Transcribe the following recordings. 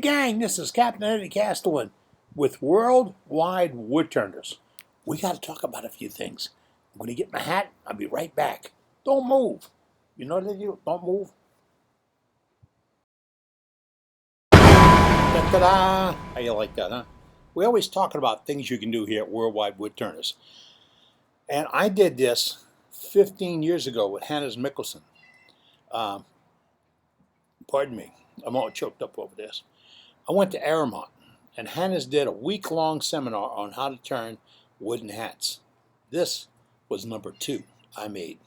gang, this is Captain Eddie Castellan with Worldwide Woodturners. We got to talk about a few things. I'm going to get my hat. I'll be right back. Don't move. You know what I do? Don't move. Ta-da! How you like that, huh? We're always talking about things you can do here at Worldwide Woodturners. And I did this 15 years ago with Hannes Mikkelsen. Pardon me. I'm all choked up over this. I went to Aramont, and Hannes did a week-long seminar on how to turn wooden hats. This was number 2 I made.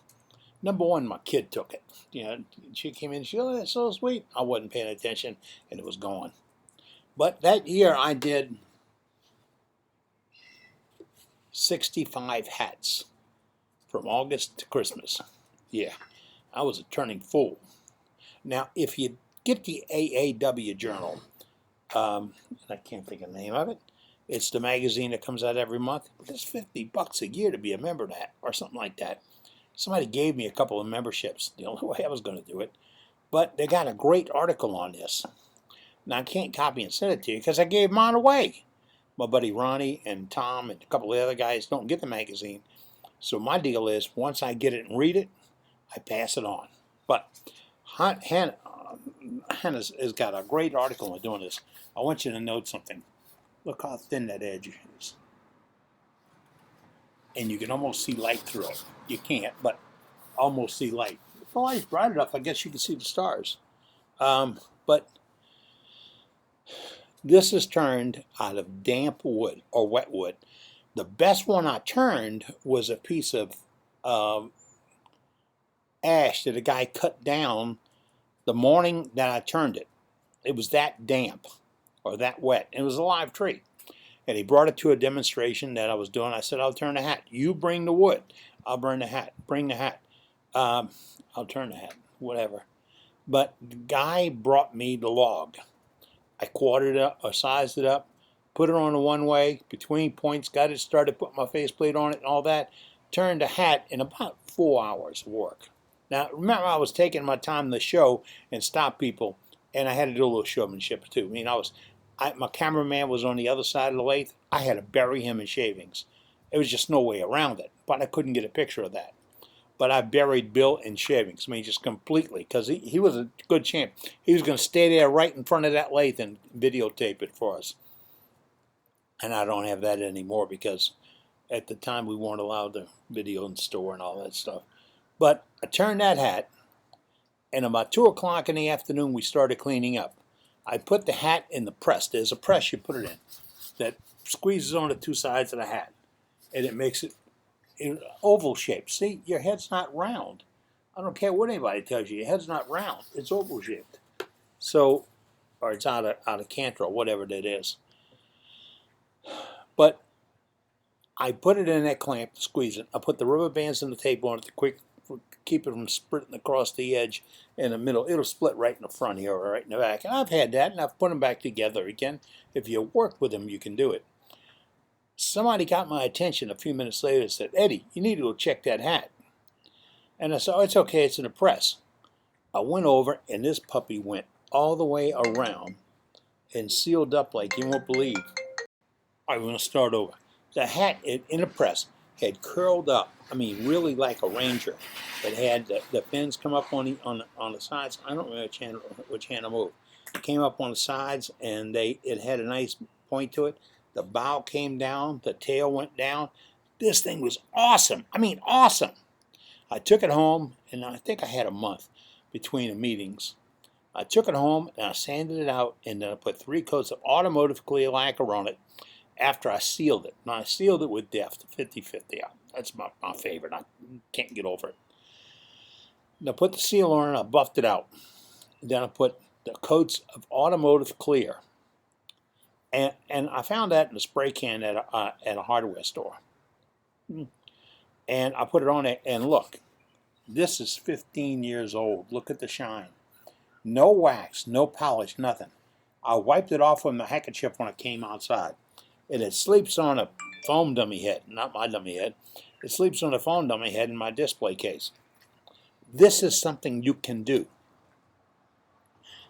Number 1, my kid took it. You know, she came in, she, oh, that's so sweet. I wasn't paying attention, and it was gone. But that year I did 65 hats from August to Christmas. Yeah, I was a turning fool. Now, if you get the AAW journal, I can't think of the name of it. It's the magazine that comes out every month. But it's $50 a year to be a member of that, or something like that. Somebody gave me a couple of memberships. The only way I was going to do it. But they got a great article on this. Now, I can't copy and send it to you because I gave mine away. My buddy Ronnie and Tom and a couple of the other guys don't get the magazine. So my deal is, once I get it and read it, I pass it on. But Hannah has got a great article on doing this. I want you to note something. Look how thin that edge is. And you can almost see light through it. You can't, but almost see light. If the light's bright enough, I guess you can see the stars. But this is turned out of damp wood or wet wood. The best one I turned was a piece of ash that a guy cut down the morning that I turned it. It was that damp or that wet. And it was a live tree. And he brought it to a demonstration that I was doing. I said, I'll turn the hat. You bring the wood. I'll burn the hat. Bring the hat. I'll turn the hat. Whatever. But the guy brought me the log. I quartered it up or sized it up, put it on the one way, between points, got it started, put my faceplate on it and all that. Turned the hat in about 4 hours of work. Now, remember, I was taking my time to show and stop people, and I had to do a little showmanship too. I mean, my cameraman was on the other side of the lathe. I had to bury him in shavings. There was just no way around it, but I couldn't get a picture of that. But I buried Bill in shavings. I mean, just completely, because he was a good champ. He was going to stay there right in front of that lathe and videotape it for us. And I don't have that anymore because at the time we weren't allowed to video in the store and all that stuff. But I turned that hat, and about 2 o'clock in the afternoon we started cleaning up. I put the hat in the press. There's a press you put it in that squeezes on the 2 sides of the hat, and it makes it in oval shape. See, your head's not round. I don't care what anybody tells you. Your head's not round. It's oval shaped. So, or it's out of canter or whatever that is. But I put it in that clamp to squeeze it. I put the rubber bands and the tape on it to keep it from splitting across the edge in the middle. It'll split right in the front here or right in the back. And I've had that, and I've put them back together again. If you work with them, you can do it. Somebody got my attention a few minutes later and said, Eddie, you need to go check that hat. And I said, oh, it's okay, it's in the press. I went over, and this puppy went all the way around and sealed up like you won't believe. I'm going to start over. The hat in the press had curled up, I mean, really like a ranger. It had the fins come up on the sides. I don't remember which hand to move. It came up on the sides, and it had a nice point to it. The bow came down, the tail went down. This thing was awesome. I mean, awesome. I took it home, and I think I had a month between the meetings. I took it home, and I sanded it out, and then I put 3 coats of automotive clear lacquer on it after I sealed it. Now, I sealed it with Deft, 50/50. That's my favorite. I can't get over it. And I put the seal on it, I buffed it out. Then I put the coats of automotive clear. And I found that in a spray can at a hardware store. And I put it on it, and look, this is 15 years old. Look at the shine. No wax, no polish, nothing. I wiped it off with my handkerchief when I came outside. And it sleeps on a foam dummy head, not my dummy head. It sleeps on a foam dummy head in my display case. This is something you can do.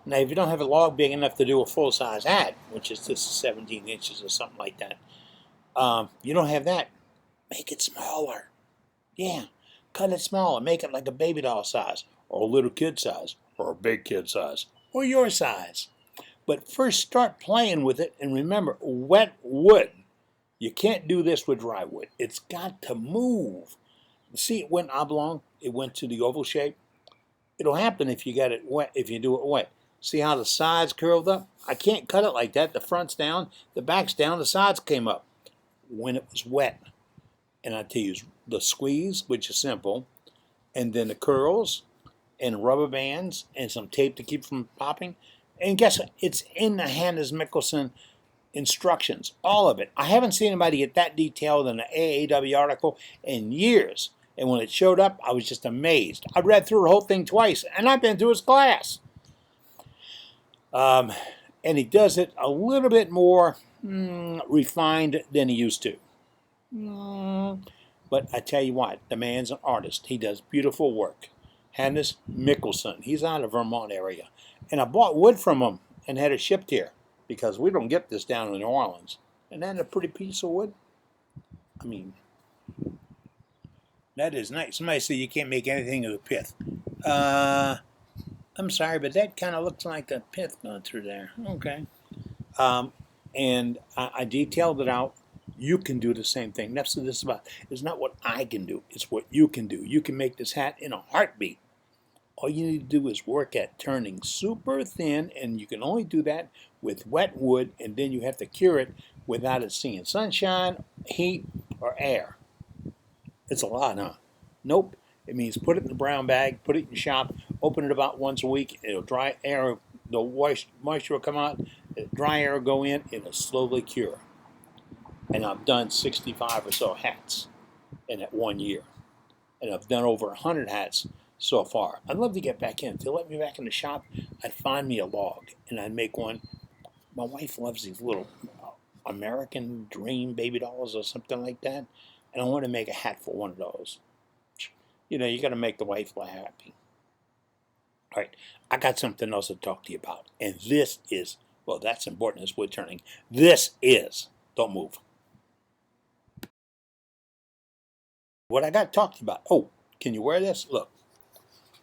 Now, if you don't have a log big enough to do a full-size hat, which is just 17 inches or something like that, you don't have that, make it smaller. Yeah, cut it smaller. Make it like a baby doll size, or a little kid size, or a big kid size, or your size. But first start playing with it, and remember, wet wood. You can't do this with dry wood. It's got to move. See, it went oblong. It went to the oval shape. It'll happen if you get it wet, if you do it wet. See how the sides curled up? I can't cut it like that. The front's down, the back's down, the sides came up when it was wet. And I tell you, the squeeze, which is simple, and then the curls, and rubber bands, and some tape to keep from popping. And guess what? It's in the Hannes Mikkelsen instructions, all of it. I haven't seen anybody get that detailed in an AAW article in years. And when it showed up, I was just amazed. I read through the whole thing twice, and I've been to his class. And he does it a little bit more refined than he used to. But I tell you what, the man's an artist. He does beautiful work. Hannes Mikkelsen. He's out of Vermont area. And I bought wood from him and had it shipped here because we don't get this down in New Orleans. And that's a pretty piece of wood. I mean, that is nice. Somebody said you can't make anything of the pith. I'm sorry, but that kind of looks like the pith going through there. Okay. And I detailed it out. You can do the same thing. That's what this is about. It's not what I can do. It's what you can do. You can make this hat in a heartbeat. All you need to do is work at turning super thin, and you can only do that with wet wood, and then you have to cure it without it seeing sunshine, heat, or air. It's a lot, huh? Nope. It means put it in a brown bag, put it in your shop, open it about once a week. It'll dry air, the moisture will come out, dry air will go in, it'll slowly cure. And I've done 65 or so hats in that 1 year. And I've done over 100 hats so far. I'd love to get back in. If they let me back in the shop, I'd find me a log and I'd make one. My wife loves these little American Dream baby dolls or something like that. And I want to make a hat for one of those. You know, you got to make the wife happy. All right, I got something else to talk to you about. And this is, well, that's important as wood turning. This is, don't move. What I got to talk to you about. Oh, can you wear this? Look,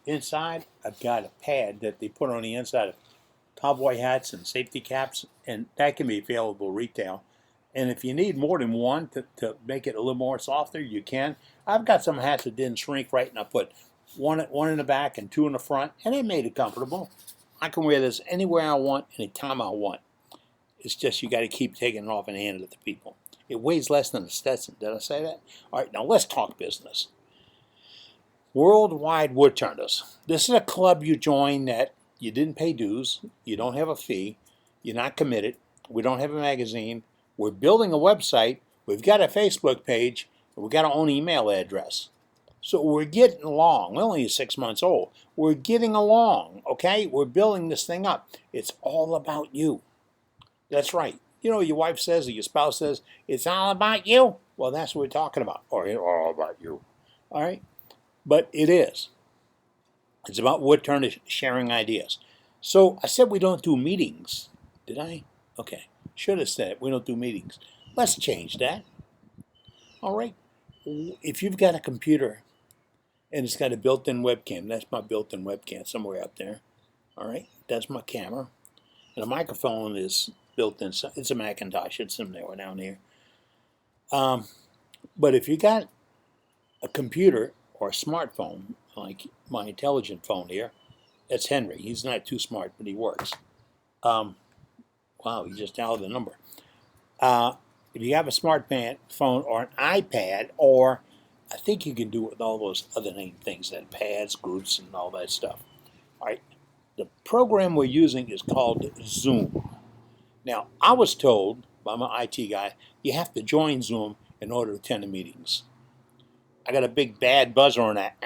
inside I've got a pad that they put on the inside of cowboy hats and safety caps, and that can be available retail. And if you need more than one to make it a little more softer, you can. I've got some hats that didn't shrink right, and I put one in the back and two in the front, and it made it comfortable. I can wear this anywhere I want, anytime I want. It's just you got to keep taking it off and handing it to people. It weighs less than a Stetson. Did I say that? All right, now let's talk business. Worldwide Wood Turners. This is a club you join that you didn't pay dues, you don't have a fee, you're not committed, we don't have a magazine, we're building a website, we've got a Facebook page, and we've got our own email address. So we're getting along. We're only 6 months old. We're getting along, okay? We're building this thing up. It's all about you. That's right. You know, your wife says or your spouse says, it's all about you. Well, that's what we're talking about. Or it's all about you. All right? But it is. It's about wood turners sharing ideas. So I said we don't do meetings. Did I? Okay. Should have said it. We don't do meetings. Let's change that. All right. If you've got a computer and it's got a built-in webcam, that's my built-in webcam somewhere up there. All right. That's my camera. And the microphone is built in. It's a Macintosh. It's somewhere down here. But if you got a computer or a smartphone, like my intelligent phone here, that's Henry. He's not too smart, but he works. Wow, he just dialed the number. If you have a smartphone or an iPad, or I think you can do it with all those other name things, that pads, groups, and all that stuff. All right. The program we're using is called Zoom. Now, I was told by my IT guy, you have to join Zoom in order to attend the meetings. I got a big bad buzzer on that.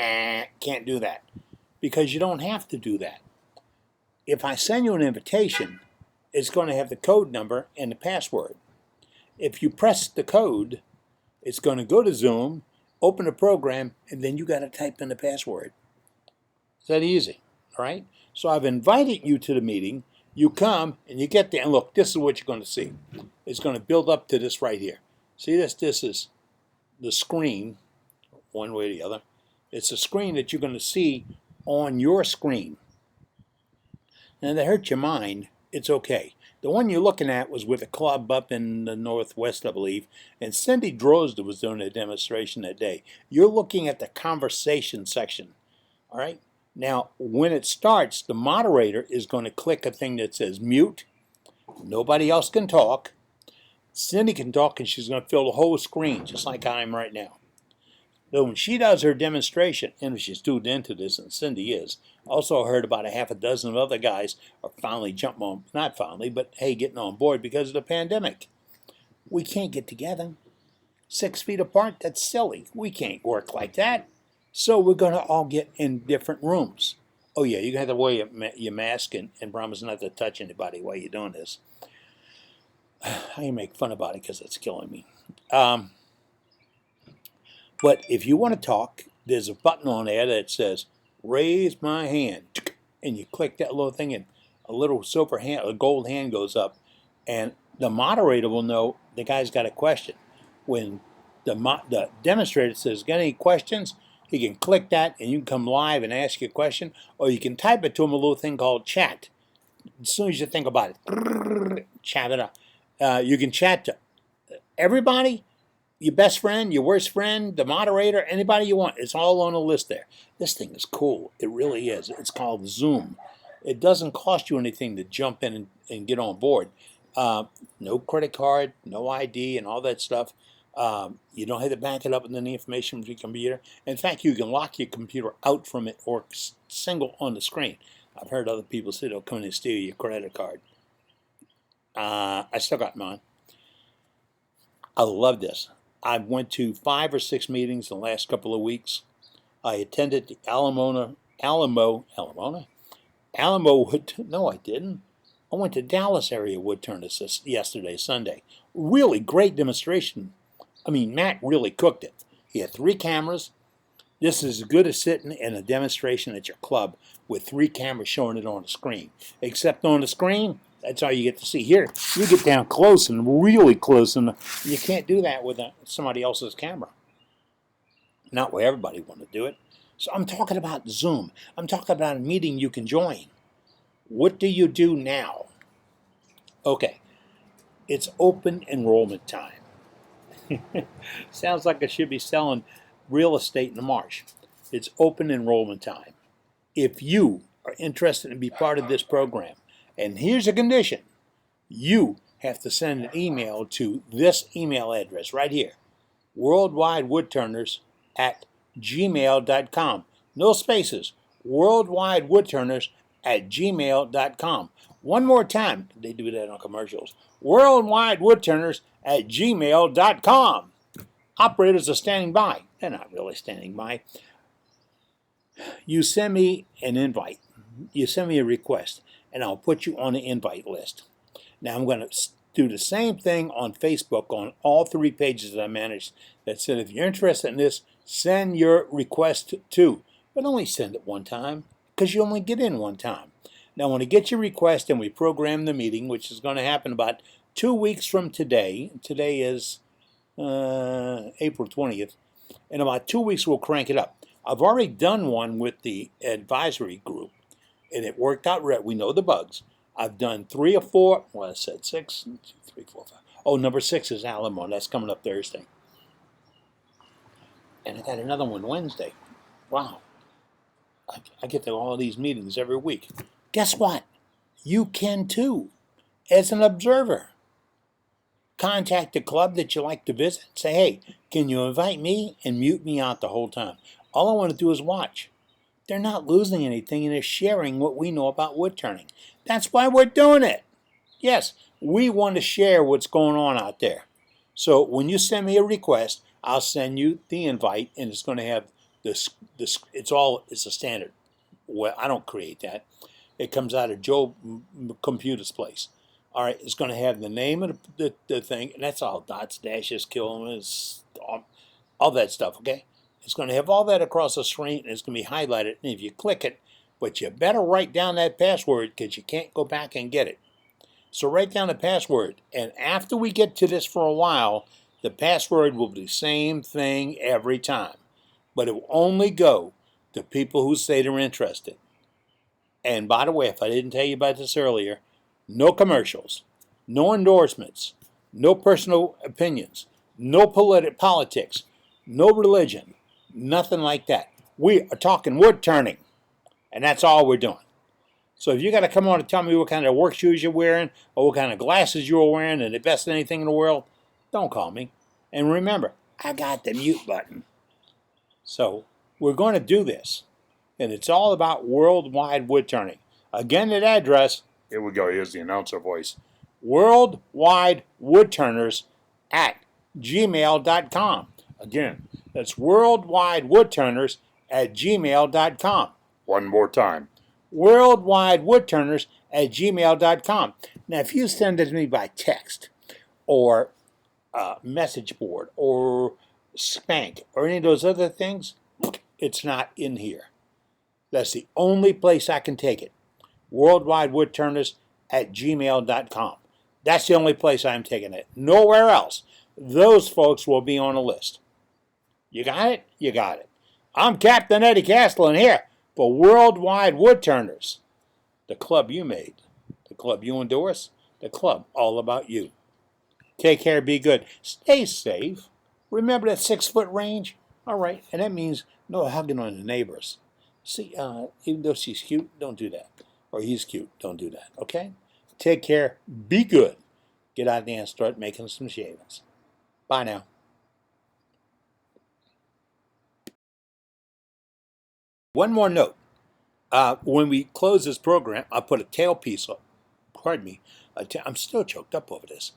Can't do that. Because you don't have to do that. If I send you an invitation, it's going to have the code number and the password. If you press the code, it's going to go to Zoom, open the program, and then you got to type in the password. It's that easy. All right? So I've invited you to the meeting. You come and you get there, and look, this is what you're going to see. It's going to build up to this right here. See this? This is the screen, one way or the other. It's a screen that you're going to see on your screen. And if that hurt your mind, it's okay. The one you're looking at was with a club up in the Northwest, I believe, and Cindy Drozda was doing a demonstration that day. You're looking at the conversation section, all right? Now, when it starts, the moderator is going to click a thing that says mute. Nobody else can talk. Cindy can talk, and she's going to fill the whole screen, just like I am right now. So when she does her demonstration, and if she's tuned into this, and Cindy is, also heard about a half a dozen of other guys are finally jumping on, not finally, but hey, getting on board because of the pandemic. We can't get together. 6 feet apart, that's silly. We can't work like that. So we're going to all get in different rooms. Oh yeah, you're going to have to wear your mask and promise not to touch anybody while you're doing this. I can make fun about it because it's killing me. But if you want to talk, there's a button on there that says, raise my hand. And you click that little thing and a little silver hand, a gold hand goes up. And the moderator will know the guy's got a question. When the demonstrator says, got any questions? He can click that and you can come live and ask your question. Or you can type it to him, a little thing called chat. As soon as you think about it, chat it up. You can chat to everybody, your best friend, your worst friend, the moderator, anybody you want. It's all on a list there. This thing is cool. It really is. It's called Zoom. It doesn't cost you anything to jump in and get on board. No credit card, no ID, and all that stuff. You don't have to back it up and then the information from your computer. In fact, you can lock your computer out from it or single on the screen. I've heard other people say they'll come in and steal your credit card. I still got mine. I love this. I went to 5 or 6 meetings in the last couple of weeks. I attended the Alamo wood. No, I didn't. I went to Dallas area woodturners yesterday, Sunday. Really great demonstration. I mean, Matt really cooked it. He had 3 cameras. This is as good as sitting in a demonstration at your club with 3 cameras showing it on the screen. Except on the screen, that's all you get to see. Here, you get down close and really close, and you can't do that with somebody else's camera. Not where everybody want to do it. So I'm talking about Zoom. I'm talking about a meeting you can join. What do you do now? Okay, it's open enrollment time. Sounds like I should be selling real estate in the marsh. It's open enrollment time. If you are interested in be part of this program, and here's a condition, you have to send an email to this email address right here, worldwidewoodturners@gmail.com. No spaces, worldwidewoodturners@gmail.com. One more time, they do that on commercials, worldwidewoodturners@gmail.com. Operators are standing by. They're not really standing by. You send me an invite. You send me a request, and I'll put you on the invite list. Now I'm going to do the same thing on Facebook on all 3 pages that I managed that said, if you're interested in this, send your request to. But only send it one time, because you only get in one time. Now when you get your request and we program the meeting, which is going to happen about 2 weeks from today. Today is April 20th. In about 2 weeks we'll crank it up. I've already done one with the advisory group, and it worked out right. We know the bugs. I've done 3 or 4. Well, I said 6. 1, 2, 3, 4, 5. Oh, number 6 is Alamo. That's coming up Thursday. And I got another one Wednesday. Wow. I get to all of these meetings every week. Guess what? You can too, as an observer. Contact the club that you like to visit. Say, hey, can you invite me and mute me out the whole time? All I want to do is watch. They're not losing anything, and they're sharing what we know about wood turning. That's why we're doing it. Yes, we want to share what's going on out there. So when you send me a request, I'll send you the invite, and it's going to have this. It's a standard. Well, I don't create that. It comes out of Joe Computer's place. All right, it's going to have the name of the thing, and that's all dots, dashes, kilometers, all that stuff, okay? It's going to have all that across the screen, and it's going to be highlighted, and if you click it, But you better write down that password because you can't go back and get it. So write down the password. And after we get to this for a while, the password will be the same thing every time. But it will only go to people who say they're interested. And by the way, if I didn't tell you about this earlier, no commercials, no endorsements, no personal opinions, no politics, no religion, nothing like that. We are talking wood turning, and that's all we're doing. So if you got to come on and tell me what kind of work shoes you're wearing or what kind of glasses you're wearing and the best anything in the world, don't call me. And remember, I got the mute button. So we're going to do this. And it's all about worldwide wood turning. Again, that address, here we go, here's the announcer voice. Worldwide woodturners at gmail.com. Again, that's worldwide woodturners at gmail.com. One more time. Worldwide woodturners at gmail.com. Now, if you send it to me by text or message board or Spank or any of those other things, it's not in here. That's the only place I can take it. Worldwide woodturners at gmail.com. That's the only place I'm taking it. Nowhere else. Those folks will be on a list. You got it? You got it. I'm Captain Eddie Castellan here for Worldwide Woodturners. The club you made. The club you endorse. The club all about you. Take care. Be good. Stay safe. Remember that 6-foot range? All right. And that means no hugging on the neighbors. See, even though she's cute, don't do that. Or he's cute, don't do that. Okay? Take care. Be good. Get out there and start making some shavings. Bye now. One more note. When we close this program, I put a tailpiece on. Pardon me. I'm still choked up over this.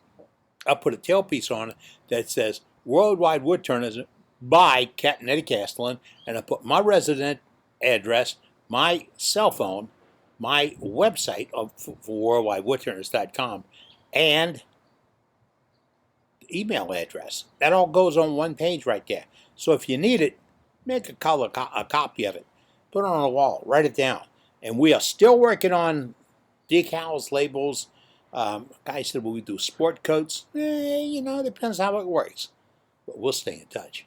I put a tailpiece on that says Worldwide Woodturners by Captain Eddie Castellan, and I put my resident address, my cell phone, my website for worldwidewoodturners.com, and email address. That all goes on one page right there. So if you need it, make a copy of it. Put it on a wall. Write it down. And we are still working on decals, labels. Guy said, will we do sport coats? Depends how it works. But we'll stay in touch.